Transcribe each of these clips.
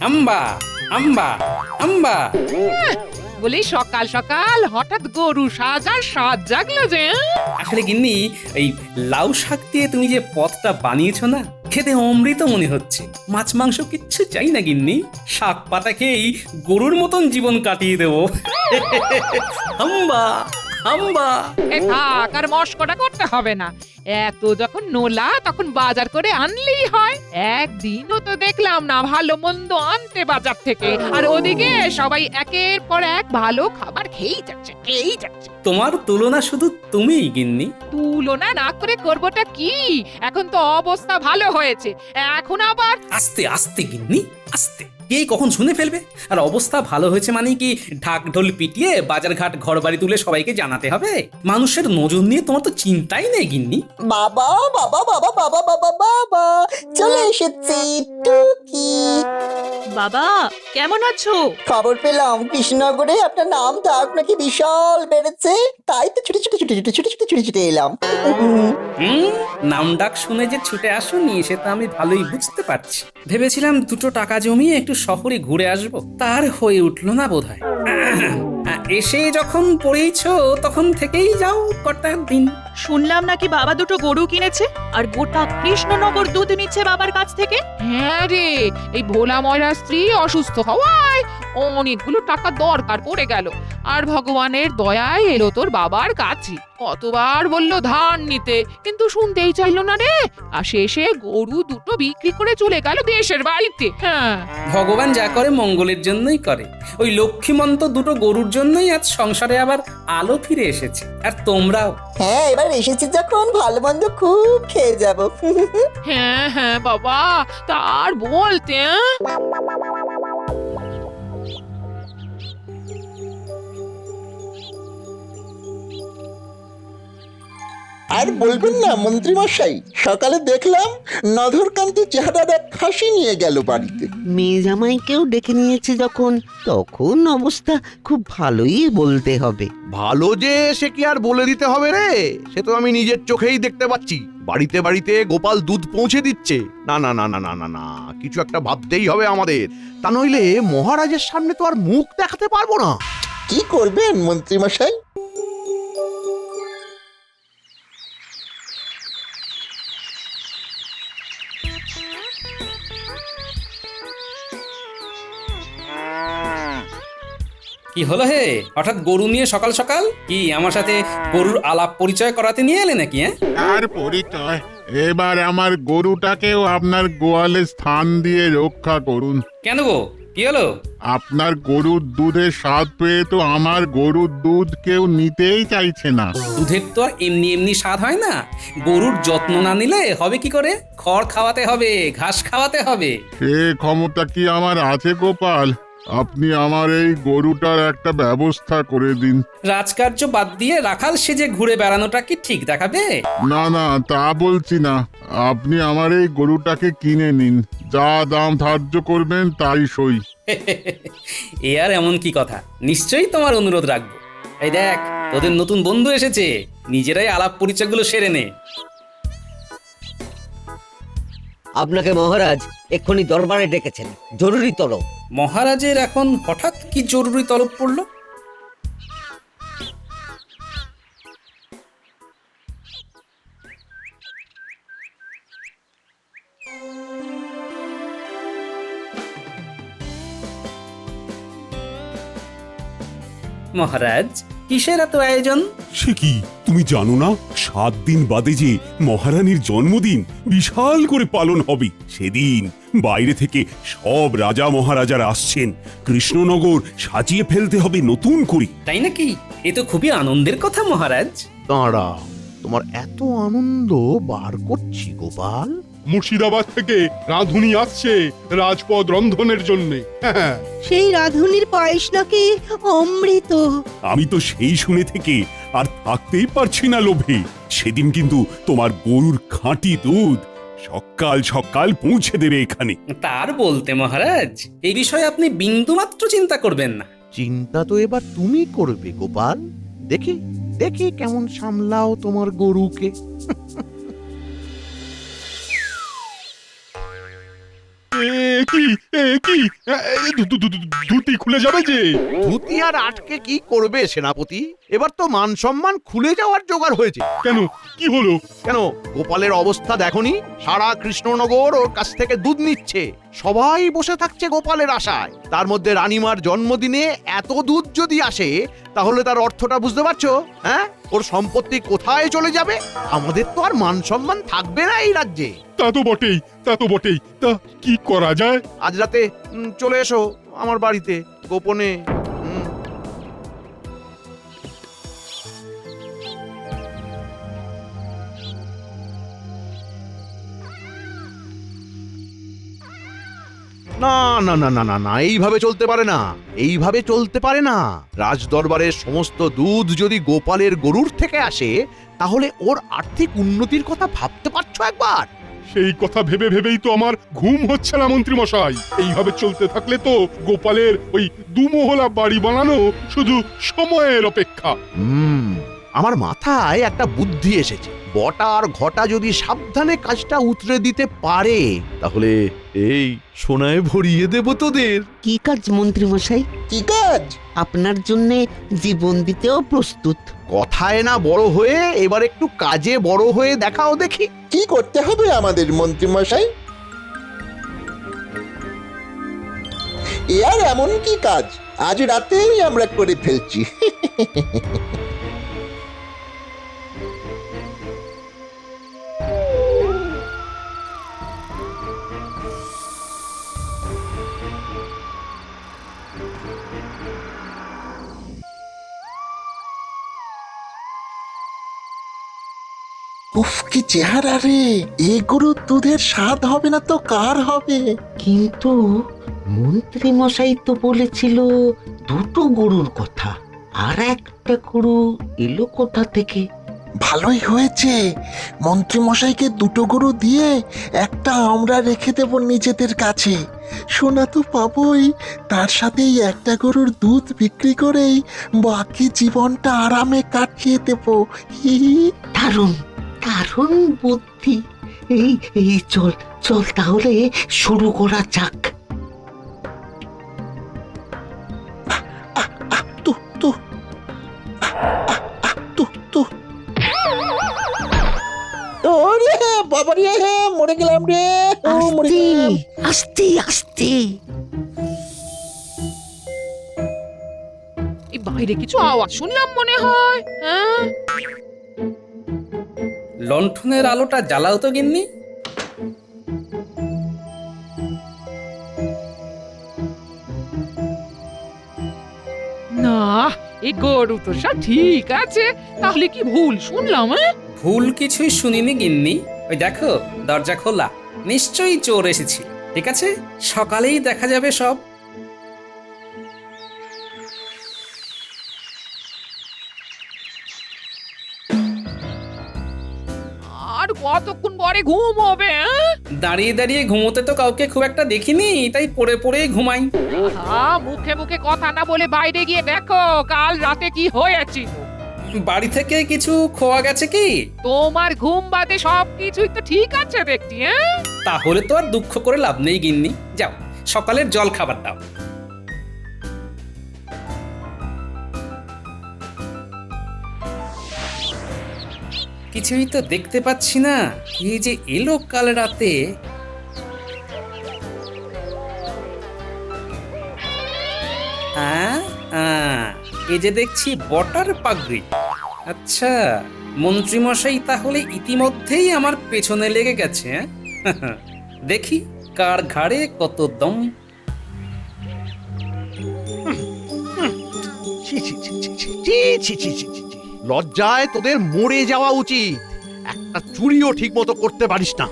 আম্বা আম্বা আম্বা। বলি সকাল সকাল হঠাৎ গরু সাজার সাজ জাগলো যে? আসলে গিন্নি, এই লাউ শাক দিয়ে তুমি যে পদটা বানিয়েছো না, খেতে অমৃত মনে হচ্ছে। মাছ মাংস কিচ্ছু চাই না গিন্নি, শাক পাতা খেয়েই গরুর মতন জীবন কাটিয়ে দেবো। হাম্বা হাম্বা। এ থাক, আর মস্করা করতে হবে না। এত যখন নোলা তখন বাজার করে আনলেই হয়। একদিনও তো দেখলাম না ভালো মন্দ আনতে বাজার থেকে, আর ওদিকে সবাই একের পর এক ভালো খাবার খেয়েই যাচ্ছে। তোমার তুলনা শুধু তুমিই গিন্নি। তুলনা না করে করবোটা কি? এখন তো অবস্থা ভালো হয়েছে, এখন আবার আস্তে আস্তে গিন্নি, আস্তে। কে কখন শুনে ফেলবে? আর অবস্থা ভালো হয়েছে মানে কি ঢাক ঢোল পিটিয়ে বাজারঘাট ঘর বাড়ি তুলে সবাইকে জানাতে হবে? মানুষের নজর নিয়ে তোমার তো চিন্তাই নেই গিন্নি। বাবা বাবা বাবা বাবা বাবা বাবা চলে এসেছি টুকি। বাবা কেমন আছো? খবর পেলাম কৃষ্ণনগরে আপনার নাম ডাক নাকি বিশাল বেড়েছে, তাই তো ছুটে ছুটে ছুটে ছুটে ছুটে ছুটে ছুটে ছুটে এলাম। নাম ডাক শুনে যে ছুটে আসুনি সেটা আমি ভালোই বুঝতে পারছি। ভেবেছিলাম দুটো টাকা জমিয়ে একটু শহরে ঘুরে আসবো, তার হয়ে উঠলো না বোধহয়। এসে যখন পড়েইছো তখন থেকেই যাও কটা দিন। শুনলাম নাকি বাবা দুটো গরু কিনেছে আর গোটা কৃষ্ণনগর দুধ নিচ্ছে বাবার কাছ থেকে। হ্যাঁ রে, এই ভোলা ময়রার স্ত্রী অসুস্থ হওয়ায় অনেকগুলো টাকা দরকার পড়ে গেল, আর ভগবানের দয়ায় এলো তোর বাবার কাছে। কতবার বললো ধার নিতে, কিন্তু শুনতেই চাইলো না রে। আর শেষে গরু দুটো বিক্রি করে চলে গেল দেশের বাড়িতে। হ্যাঁ, ভগবান যা করে মঙ্গলের জন্যই করে। ওই লক্ষ্মীমন্ত দুটো গরুর জন্যই আজ সংসারে আবার আলো ফিরে এসেছে। আর তোমরাও। হ্যাঁ এবার এসেছি যখন ভালো মন্দ খুব খেয়ে যাব। হ্যাঁ হ্যাঁ বাবা, তার বলতে আর বলবেন না মন্ত্রী মশাই, সকালে দেখলাম নধরকান্তি চেহারার এক খাসি নিয়ে গেল বাড়িতে। মেয়ে জামাইকেও ডেকে নিয়েছে যখন, তখন অবস্থা খুব ভালোই বলতে হবে। ভালো যে সে কি আর বলে দিতে হবে রে, সে তো আমি নিজের চোখেই দেখতে পাচ্ছি। বাড়িতে বাড়িতে গোপাল দুধ পৌঁছে দিচ্ছে। না না না না না না না, কিছু একটা ভাবতেই হবে আমাদের, তা নইলে মহারাজের সামনে তো আর মুখ দেখাতে পারবো না। কি করবেন মন্ত্রী মশাই? কি হলো হে, হঠাৎ গরু নিয়ে সকাল সকাল? কি আমার সাথে গরুর আলাপ পরিচয় করাতে নিয়ে এলে নাকি? আর পরিচয়, এবার আমার গরুটাকেও আপনার গোয়ালে স্থান দিয়ে রক্ষা করুন। কেন গো, কি হলো? আপনার গরুর দুধের স্বাদ পেয়ে তো আমার গরুর দুধ কেউ নিতেই চাইছে না। দুধের তো আর এমনি এমনি স্বাদ হয় না। গরুর যত্ন না নিলে হবে কি করে? খড় খাওয়াতে হবে, ঘাস খাওয়াতে হবে। সে ক্ষমতা কি আমার আছে গোপাল? আপনি আমার এই গরুটার একটা ব্যবস্থা করে দিন। রাজকার্য বাদ দিয়ে রাখাল সেজে ঘুরে বেড়ানোটা কি ঠিক দেখাবে? না না, তা বলছি না, আপনি আমার এই গরুটাকে কিনে নিন, যা দাম ধার্য করবেন তাই সই। এ আর এমন কি কথা, নিশ্চয়ই তোমার অনুরোধ রাখবো। এই দেখ, তোদের নতুন বন্ধু এসেছে, নিজেরাই আলাপ পরিচয়গুলো সেরে নে। আপনাকে মহারাজ এক্ষুনি দরবারে ডেকেছেন, জরুরি তলব। মহারাজের এখন হঠাৎ কি জরুরি তলব পড়লো? মহারাজ, কিসের এত আয়োজন? সে কি, তুমি জানো না 7 দিন বাদে যে মহারানীর জন্মদিন বিশাল করে পালন হবে? সেদিন বাইরে থেকে সব রাজা মহারাজারা আসছেন। কৃষ্ণনগর সাজিয়ে ফেলতে হবে নতুন করে। তাই নাকি? এ তো খুবই আনন্দের কথা মহারাজ। দাঁড়া, তোমার এত আনন্দ বার করছি গোপাল। মুর্শিদাবাদ থেকে রাঁধুনি আসছে রাজপদ রন্ধনের জন্য। সেই রাঁধুনির পায়েস নাকি অমৃত। আমি তো সেই শুনে থেকে আর থাকতেই পারছি না লোভে। সেদিন কিন্তু তোমার গরুর খাঁটি দুধ সকাল সকাল পৌঁছে দেবে এখানে। তার বলতে মহারাজ, এই বিষয়ে আপনি বিন্দুমাত্র চিন্তা করবেন না। চিন্তা তো এবার তুমি করবে গোপাল। দেখি দেখি কেমন সামলাও তোমার গরুকে। কি কি ধুতি খুলে যাবে যে? ধুতি আর আটকে কি করবে সেনাপতি? এবার তো মান সম্মান খুলে যাওয়ার জোগাড় হয়েছে। কেন, কি হলো? কেন, গোপালের অবস্থা দেখনি? সারা কৃষ্ণনগর ওর কাছ থেকে দুধ নিচ্ছে, সবাই বসে থাকছে গোপালের আশায়। তার মধ্যে রানীমার জন্মদিনে এত দুধ যদি আসে, তাহলে তার অর্থটা বুঝতে পারছো? হ্যাঁ, ওর সম্পত্তি কোথায় চলে যাবে? আমাদের তো আর মান সম্মান থাকবে না এই রাজ্যে। তা তো বটেই, তা তো বটেই। তা কি করা যায়? আজ রাতে চলে এসো আমার বাড়িতে গোপনে। না না না না না না, এইভাবে চলতে পারে না, এইভাবে চলতে পারে না। রাজ দরবারের সমস্ত দুধ যদি গোপালের গরুর থেকে আসে, তাহলে ওর আর্থিক উন্নতির কথা ভাবতে পারছো একবার? সেই কথা ভেবে ভেবেই তো আমার ঘুম হচ্ছে না মন্ত্রী মশাই। এইভাবে চলতে থাকলে তো গোপালের ওই দুমহলা বাড়ি বানানো শুধু সময়ের অপেক্ষা। আমার মাথায় একটা বুদ্ধি এসেছে। বটা আর ঘটা যদি সাবধানে কাজটা উতরে দিতে পারে, তাহলে এই সোনায় ভরিয়ে দেব তোদের। কি কাজ মন্ত্রী মশাই? কি কাজ? আপনার জন্য জীবন দিতেও প্রস্তুত। কথায় না বড় হয়ে এবার একটু কাজে বড় হয়ে দেখাও দেখি। কি করতে হবে আমাদের মন্ত্রী মশাই? এ আর এমন কি কাজ, আজ রাতেই আমরা করে ফেলছি। উফ, কি চেহারা রে! এ গরুর দুধের স্বাদ হবে না তো কার হবে? কিন্তু মন্ত্রী মশাই তো বলেছিল দুটো গরুর কথা, আর একটা গরু এলো কোথা থেকে? ভালোই হয়েছে, মন্ত্রী মশাইকে দুটো গরু দিয়ে একটা আমরা রেখে দেব নিজেদের কাছে। সোনা তো পাবোই, তার সাথেই একটা গরুর দুধ বিক্রি করেই বাকি জীবনটা আরামে কাটিয়ে দেব। হি হি। দারুণ দারুণ বুদ্ধি। এই এই চল চল তাহলে শুরু করা যাক। তু তু তু তু। ওরে বাবা রে, মরে গেলাম রে, ও মরে আস্তে গেলাম। আস্তে আস্তে। এই বাইরে কিছু আওয়াজ শুনলাম মনে হয়। হ্যাঁ, লণ্ঠনের আলোটা জ্বালাও তো গিন্নি। না, এই গরু তো সব ঠিক আছে, তাহলে কি ভুল শুনলাম? ভুল কিছুই শুনিনি গিন্নি। ওই দেখো, দরজা খোলা, নিশ্চয়ই চোর এসেছিল। ঠিক আছে, সকালেই দেখা যাবে সব। আর কতক্ষণ পরে ঘুম হবে? দাঁড়িয়ে দাঁড়িয়ে ঘুমোতে তো কাউকে খুব একটা দেখিনি, তাই পড়ে পড়েই ঘুমাই। মুখে মুখে কথা না বলে বাইরে গিয়ে দেখো কাল রাতে কি হয়েছিল। বাড়ি থেকে কিছু খোয়া গেছে কি? তোমার ঘুম বাদে সবকিছুই তো ঠিক আছে দেখছি। তাহলে তো আর দুঃখ করে লাভ নেই গিন্নি। যাও, সকালের জল খাবার দাও। কিছুই তো দেখতে পাচ্ছি না, কি যে এলো কাল রাতে। এই যে দেখছি বটার পাগড়ি। আচ্ছা, মন্ত্রীমশাই তাহলে ইতিমধ্যেই আমার পেছনে লেগে গেছে। দেখি কার ঘাড়ে কত দম। লজ্জায় তোদের মরে যাওয়া উচিত। একটা চুরিও ঠিক মতো করতে পারিস না।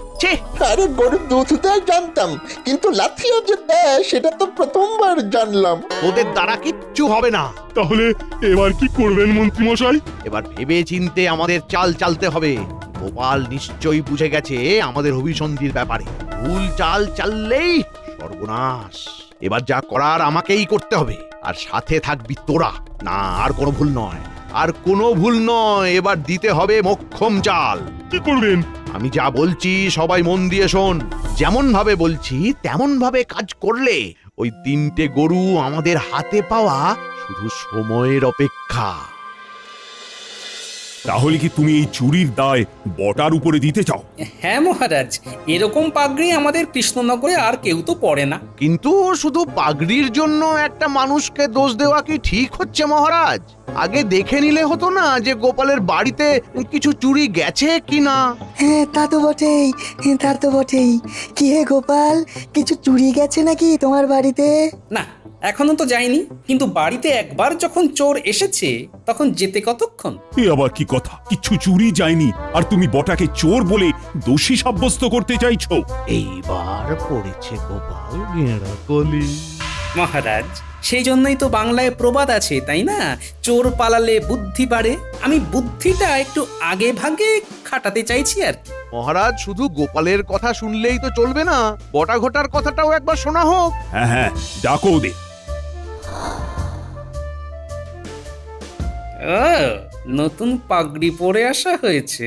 আরে গরুর দুধ দেয় জানতাম, কিন্তু লাথিও যে দেয় সেটা তো প্রথমবার জানলাম। তোদের দ্বারা কিচ্ছু হবে না। তাহলে এবার কি করবেন মন্ত্রী মশাই? এবার ভেবে চিনতে আমাদের চাল চালতে হবে। গোপাল নিশ্চয়ই বুঝে গেছে আমাদের অভিসন্ধির ব্যাপারে। ভুল চাল চাললেই সর্বনাশ। এবার যা করার আমাকেই করতে হবে, আর সাথে থাকবি তোরা। না, আর কোনো ভুল নয়, আর কোনো ভুল নয়। এবার দিতে হবে মোক্ষম চাল। কি করবেন? আমি যা বলছি সবাই মন দিয়ে শোন। যেমন ভাবে বলছি তেমন ভাবে কাজ করলে ওই 3টে গরু আমাদের হাতে পাওয়া শুধু সময়ের অপেক্ষা। তাহলে কি তুমি এই চুরির দায় বটার উপরে দিতে চাও? হ্যাঁ মহারাজ, এরকম পাগড়ি আমাদের কৃষ্ণনগরে আর কেউ তো পড়ে না। কিন্তু শুধু পাগড়ির জন্য একটা মানুষকে দোষ দেওয়া কি ঠিক হচ্ছে মহারাজ? আগে দেখে নিলে হতো না যে গোপালের বাড়িতে কিছু চুরি গেছে কিনা? হ্যাঁ তা তো বটেই, তার তো বটেই। কি হে গোপাল, কিছু চুরি গেছে নাকি তোমার বাড়িতে? না, এখনো তো যায়নি, কিন্তু বাড়িতে একবার যখন চোর এসেছে তখন যেতে কতক্ষণ? এ আবার কি কথা? কিছু চুরি যায়নি আর তুমি বটাকে চোর বলে দোষী সাব্যস্ত করতে চাইছো? এইবার পড়েছে গোপাল গেঁড়া কলি। মহারাজ, সেই জন্যই তো বাংলায় প্রবাদ আছে, তাই না? চোর পালালে বুদ্ধি বাড়ে। আমি বুদ্ধিটা একটু আগে ভাগে খাটাতে চাইছি আর কি। মহারাজ, শুধু গোপালের কথা শুনলেই তো চলবে না, বটা ঘটার কথাটাও একবার শোনা হোক। হ্যাঁ হ্যাঁ, ডাকো ওদের। ও, নতুন পাগড়ি পরে আসা হয়েছে।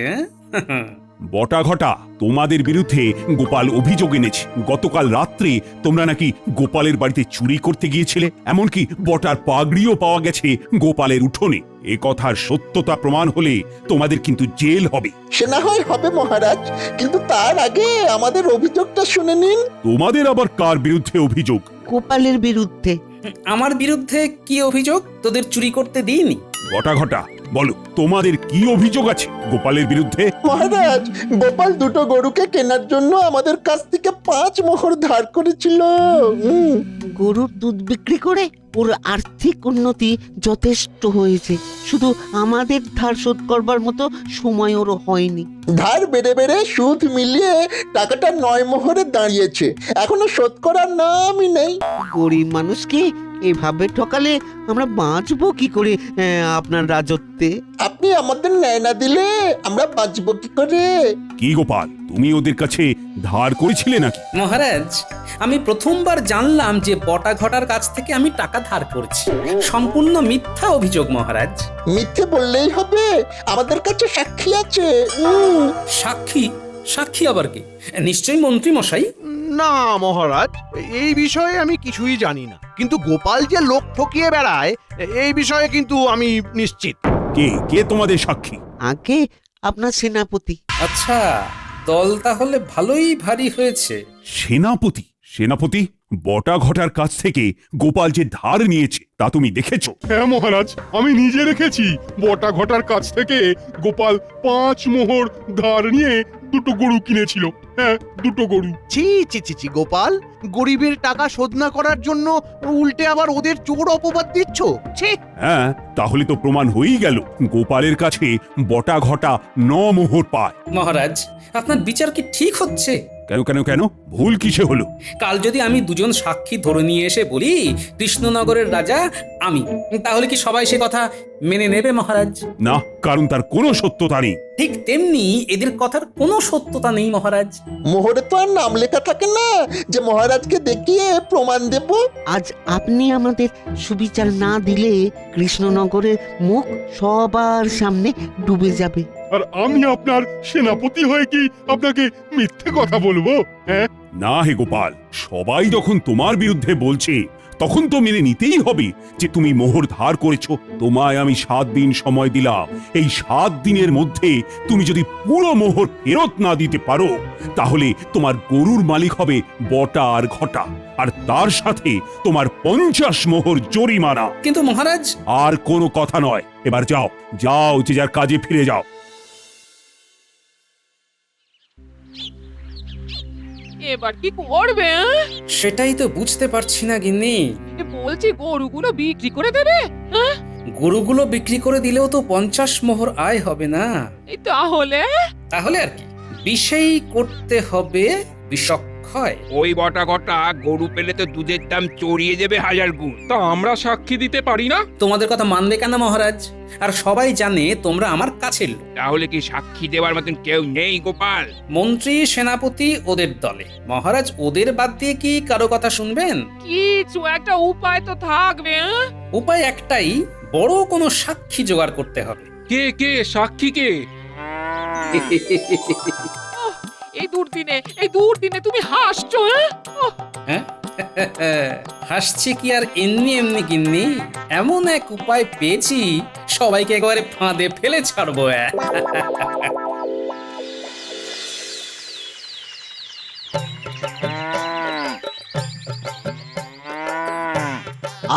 বটা ঘটা, তোমাদের বিরুদ্ধে গোপাল অভিযোগ এনেছে। গতকাল রাত্রে তোমরা নাকি গোপালের বাড়িতে চুরি করতে গিয়েছিলে, এমনকি বটার পাগড়িও পাওয়া গেছে গোপালের উঠোনে। এ কথার সত্যতা প্রমাণ হলে তোমাদের কিন্তু জেল হবে। সে না হয় হবে মহারাজ, কিন্তু তার আগে আমাদের অভিযোগটা শুনে নিন। তোমাদের আবার কার বিরুদ্ধে অভিযোগ? গোপালের বিরুদ্ধে। আমার বিরুদ্ধে কি অভিযোগ? তোদের চুরি করতে দিইনি? বটা ঘটা, বলো তোমাদের কি অভিযোগ আছে গোপালের বিরুদ্ধে? মহারাজ, গোপাল 2টো গরুকে কেনার জন্য আমাদের কাছ থেকে 5 মোহর ধার করেছিল। গরুর দুধ বিক্রি করে ওর আর্থিক উন্নতি যথেষ্ট হয়েছে, শুধু আমাদের ধার শোধ করবার মতো সময় ওর হয়নি। ধার বেড়ে বেড়ে সুদ মিলিয়ে টাকাটা 9 মোহরে দাঁড়িয়েছে, এখনো শোধ করার নামই নেই। গরিব মানুষকে এভাবে ঠকালে আমরা বাঁচবো কি করে আপনার রাজত্বে? আপনি আমাদের ন্যায় না দিলে আমরা বাঁচবো কি করে? কি গোপাল, তুমি ওদের কাছে ধার করেছিলে নাকি? মহারাজ, আমি প্রথমবার জানলাম যে বটা ঘটার কাছ থেকে আমি টাকা ধার করেছি। সম্পূর্ণ মিথ্যা অভিযোগ মহারাজ। মিথ্যে বললেই হবে? আমাদের কাছে সাক্ষী আছে। সাক্ষী? সাক্ষী আবার কি? নিশ্চয়ই মন্ত্রী মশাই। না মহারাজ, এই বিষয়ে আমি কিছুই জানি না, কিন্তু গোপাল যে লোক ঠকিয়ে বেড়ায় এই বিষয়ে কিন্তু আমি নিশ্চিত। কে কে তোমাদের সাক্ষী? আগে আপনার সেনাপতি। আচ্ছা, দল তাহলে ভালোই ভারী হয়েছে। সেনাপতি? সেনাপতি, বটা ঘটার কাছ থেকে গোপাল যে ধার নিয়েছে তা তুমি দেখেছো? হ্যাঁ মহারাজ, আমি নিজে রেখেছি। বটা ঘটার কাছ থেকে গোপাল 5 মোহর ধার নিয়ে 2টো গরু কিনেছিল। হ্যাঁ, 2টো গরু। ছি ছি ছি ছি গোপাল, গরিবের টাকা শোধ না করার জন্য উল্টে আবার ওদের চোর অপবাদ দিচ্ছ। ছি। হ্যাঁ, তাহলে তো প্রমাণ হয়েই গেল গোপালের কাছে বটা ঘটা 9 মোহর পায়। মহারাজ, আপনার বিচার কি ঠিক হচ্ছে? কেন কেন কেন, ভুল কিসে হলো? কাল যদি আমি 2জন সাক্ষী ধরে নিয়ে এসে বলি কৃষ্ণনগরের রাজা আমি, তাহলে কি সবাই সে কথা মেনে নেবে মহারাজ? না, কারণ তার কোনো সত্যতা নেই। ঠিক তেমনি এদের কথার কোনো সত্যতা নেই মহারাজ। মোহরে তো আর নাম লেখা থাকে না যে মহারাজকে দেখিয়ে প্রমাণ দেব। আজ আপনি আমাদের সুবিচার না দিলে কৃষ্ণনগরের মুখ সবার সামনে ডুবে যাবে। আর আমি আপনার সেনাপতি হয়ে কি আপনাকে মিথ্যে কথা বলবো? হ্যাঁ, না হে গোপাল, সবাই যখন তোমার বিরুদ্ধে বলছে তখন তো মেনে নিতেই হবে যে তুমি মোহর ধার করেছো। তোমায় আমি 7 দিন সময় দিলাম। এই 7 দিনের মধ্যে তুমি যদি পুরো মোহর ফেরত না দিতে পারো তাহলে তোমার গরুর মালিক হবে বটা আর ঘটা, আর তার সাথে তোমার 50 মোহর জরিমানা। কিন্তু মহারাজ, আর কোনো কথা নয়। এবার যাও যাও, যে যার কাজে ফিরে যাও। এবার কি করবে? সেটাই তো বুঝতে পারছি না গিন্নি। বলছি গরুগুলো বিক্রি করে দেবে? গরুগুলো বিক্রি করে দিলেও তো 50 মোহর আয় হবে না। এই তাহলে তাহলে আর কি, বিষেই করতে হবে বিষক্ষয়। ওই বটা ঘটা গরু পেলে তো দুধের দাম চড়িয়ে যাবে 1000 গুণ। তা আমরা সাক্ষী দিতে পারি না? তোমাদের কথা মানবে কেন মহারাজ? আর সবাই জানে তোমরা আমার কাছের লোক। তাহলে কি সাক্ষী দেওয়ার মতন কেউ নেই গোপাল? মন্ত্রী সেনাপতি ওদের দলে, মহারাজ ওদের বাদ দিয়ে কি কারো কথা শুনবেন? কিছু একটা উপায় তো থাকবে। উপায় একটাই, বড় কোনো সাক্ষী জোগাড় করতে হবে। কে কে সাক্ষী কে? এই দুর্দিনে তুমি হাসছো, হ্যাঁ? হ্যাঁ হাসছি কি আর এমনি এমনি গিন্নি, এমন এক উপায় পেয়েছি সবাইকে একেবারে ফাঁদে ফেলে ছাড়বো।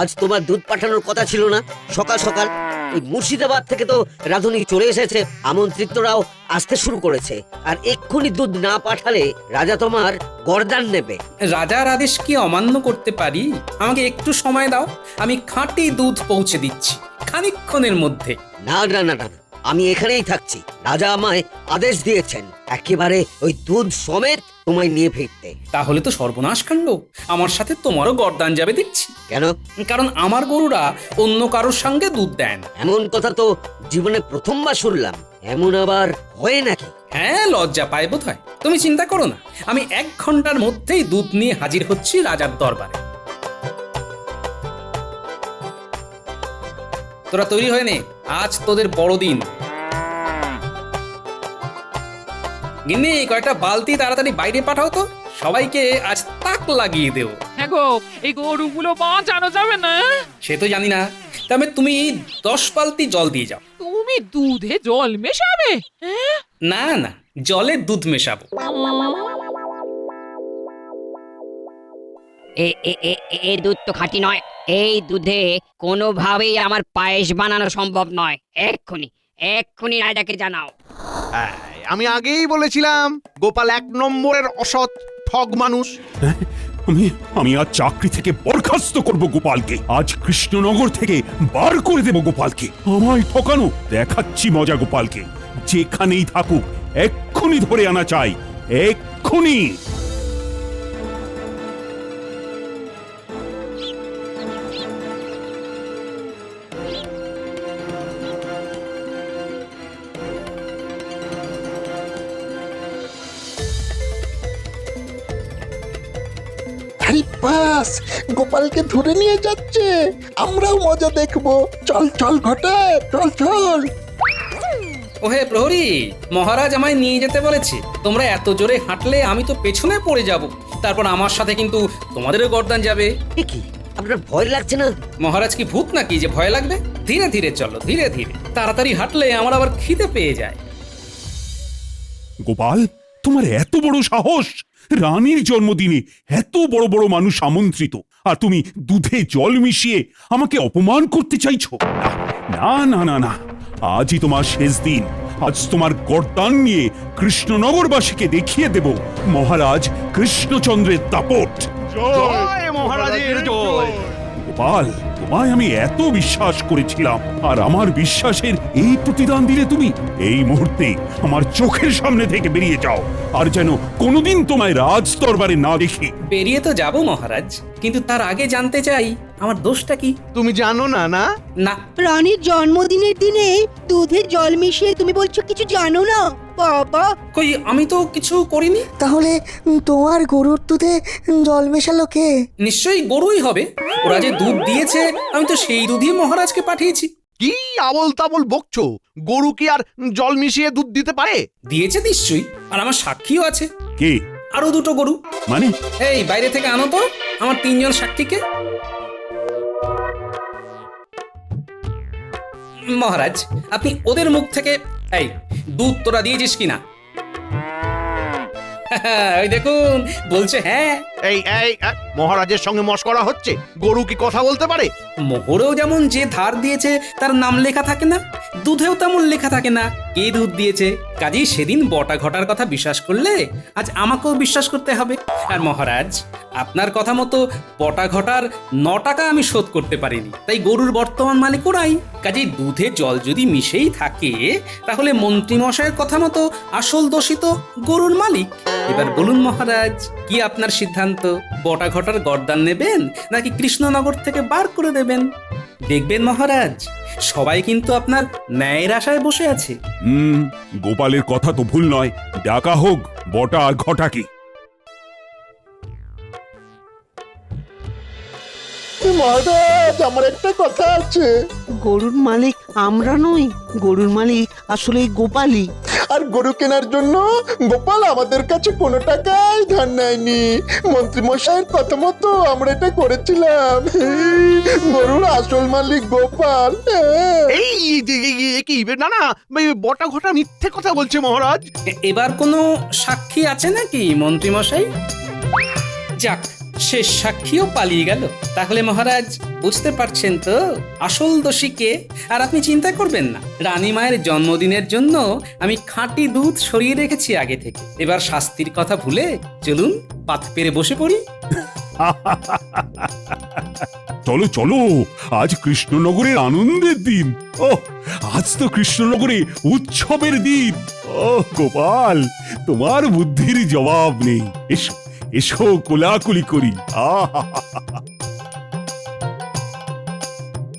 আজ তোমার দুধ পাঠানোর কথা ছিল না? সকাল সকাল ওই মুর্শিদাবাদ থেকে তো রাধুনি চলে এসেছে, আমন্ত্রিতরাও আসতে শুরু করেছে। আর এক্ষুনি দুধ না পাঠালে রাজা তোমার গর্দান নেবে। রাজার আদেশ কি অমান্য করতে পারি? আমাকে একটু সময় দাও, আমি খাঁটি দুধ পৌঁছে দিচ্ছি খানিকক্ষণের মধ্যে। না না না না, আমি এখানেই থাকছি। রাজা আমায় আদেশ দিয়েছেন একেবারে ওই দুধ সমেত তোমায় নিয়ে ফিরতে। তাহলে তো সর্বনাশ কাণ্ড, আমার সাথে তোমারও গর্দান যাবে দেখছি। কেন? কারণ আমার গরুরা অন্য কারোর সঙ্গে দুধ দেয় না। এমন কথা তো জীবনে প্রথমবার শুনলাম। এমন আবার হয় নাকি? হ্যাঁ, লজ্জা পায় বোধ হয়। তুমি চিন্তা করো না, আমি 1 ঘন্টার মধ্যেই দুধ নিয়ে হাজির হচ্ছি রাজার দরবারে। তোরা তৈরি হয়ে নে, আজ তোদের বড়দিন। গিন্নি, কয়টা বালতি তাড়াতাড়ি বাইরে পাঠাও তো, সবাইকে আজ তাক লাগিয়ে দেও। হ্যাঁ গো, এই গরুগুলো বাঁচানো যাবে না? সে তো জানি না, তবে তুমি 10 বালতি জল দিয়ে যাও। তুমি দুধে জল মেশাবে? হ্যাঁ? না না, জলে দুধ মেশাবো। এই দুধ তো খাঁটি নয়। এই দুধে কোনোভাবেই আমার পায়েস বানানো সম্ভব নয়। এক্ষুনি রাজাকে জানাও। আমি আগেই বলেছিলাম গোপাল 1 নম্বরের অসৎ ঠগ মানুষ। আমি আজ চাকরি থেকে বরখাস্ত করব গোপালকে। আজ কৃষ্ণনগর থেকে বার করে দেব গোপালকে। আমায় ঠকানো দেখাচ্ছি মজা গোপালকে। যেখানেই থাকুক এক্ষুনি ধরে আনা চাই, এক্ষুনি। আরে বাস, গোপালকে ধরে নিয়ে যাচ্ছে, আমরাও মজা দেখবো। চল চল ঘটা, চল চল। ওহে প্রহরী, মহারাজ আমায় নিয়ে যেতে বলেছে। তোমরা এত জোরে হাঁটলে আমি তো পেছনে পড়ে যাব, তারপর আমার সাথে কিন্তু তোমাদেরও গর্দান যাবে। কি আপনার ভয় লাগছে না? মহারাজ কি ভূত নাকি যে ভয় লাগবে? ধীরে ধীরে চলো, ধীরে ধীরে। তাড়াতাড়ি হাঁটলে আমার আবার খিদে পেয়ে যায়। গোপাল, তোমার এত বড় সাহস! রানীর জন্মদিনে এত বড় বড় মানুষ আমন্ত্রিত, আর তুমি দুধে জল মিশিয়ে আমাকে অপমান করতে চাইছো? না না না না, আজই তোমার শেষ দিন। আজ তোমার গর্দান নিয়ে কৃষ্ণনগরবাসীকে দেখিয়ে দেব মহারাজ কৃষ্ণচন্দ্রের দাপট। জয় মহারাজের জয়। গোপাল, তোমায় আমি এত বিশ্বাস করেছিলাম, আর আমার বিশ্বাসের এই প্রতিদান দিলে তুমি? এই মুহূর্তে আমার চোখের সামনে থেকে বেরিয়ে যাও, আর যেন কোনোদিন তোমায় রাজ দরবারে না দেখি। বেরিয়ে তো যাব মহারাজ, কিন্তু তার আগে জানতে চাই আমার দোষটা কি? তুমি জানো না? না না। রানীর জন্মদিনের দিনে দুধে জল মিশিয়ে তুমি বলছো কিছু জানো না? বাবা, কই, আমি তো কিছু করিনি। তাহলে তোমার গরুর দুধে জল মেশালো কে? নিশ্চয়ই গরুই হবে। ওরা যে দুধ দিয়েছে আমি তো সেই দুধই মহারাজকে পাঠিয়েছি। কি আবল তাবল বকছো? গরু কি আর জল মিশিয়ে দুধ দিতে পারে? দিয়েছে নিশ্চয়ই, আর আমার সাক্ষীও আছে। কে? আরো 2টো গরু। মানে? এই বাইরে থেকে আনো তো আমার 3 জন সাক্ষীকে। মহারাজ, আপনি ওদের মুখ থেকে এই দুধ তোরা দিয়েছিস কিনা? ওই দেখুন, বলছে হ্যাঁ। এই মহারাজের সঙ্গে মশকরা হচ্ছে। গরু কি কথা বলতে পারে? মোহরেও যেমন যে ধার দিয়েছে তার নাম লেখা থাকে না, দুধেও তেমন লেখা থাকে না কে দুধ দিয়েছে। কাজেই সেদিন বটা ঘটার কথা বিশ্বাস করলে আজ আমাকেও বিশ্বাস করতে হবে। আর মহারাজ, আপনার কথা মতো বটা ঘটার 9 টাকা আমি শোধ করতে পারিনি, তাই গরুর বর্তমান মালিক ওরাই। কাজেই দুধে জল যদি মিশেই থাকে তাহলে মন্ত্রী মশাইয়ের কথা মতো আসল দোষিত গরুর মালিক। এবার বলুন মহারাজ, কি আপনার সিদ্ধান্ত? বটা ঘটার গর্দান নেবেন নাকি কৃষ্ণনগর থেকে বার করে দেবেন? দেখবেন মহারাজ, সবাই কিন্তু আপনার ন্যায়ের আশায় বসে আছে। গোপালের কথা তো ভুল নয়। ডাকা হোক বটা আর ঘটাকে। মহারাজ, আমার একটা কথা আছে। গরুর মালিক আমরা নই, গরুর মালিক আসলে গোপালই। আর গরু কেনার জন্য গোপাল আমাদের কাছে কোনো টাকাই ধার নেয়নি। মন্ত্রী মশাইয়ের কথা মতো আমরা এটা করেছিলাম। গরুর আসল মালিক গোপাল। এই কি না না বটা ঘটা মিথ্যে কথা বলছে মহারাজ। এবার কোনো সাক্ষী আছে নাকি মন্ত্রী মশাই? যাক, শেষ সাক্ষীও পালিয়ে গেল। তাহলে মহারাজ বুঝতে পারছেন তো আসল দোষী কে। আর আপনি চিন্তা করবেন না, রানী মায়ের জন্মদিনের জন্য আমি খাঁটি দুধ সরিয়ে রেখেছি আগে থেকে। এবার শাস্তির কথা ভুলে চলুন পাত পেরে বসে পড়ি। চলো চলো, আজ কৃষ্ণনগরের আনন্দের দিন। ও আজ তো কৃষ্ণনগরে উৎসবের দিন। ও গোপাল, তোমার বুদ্ধির জবাব নেই। এসো এসো, কোলাকুলি করি। আহা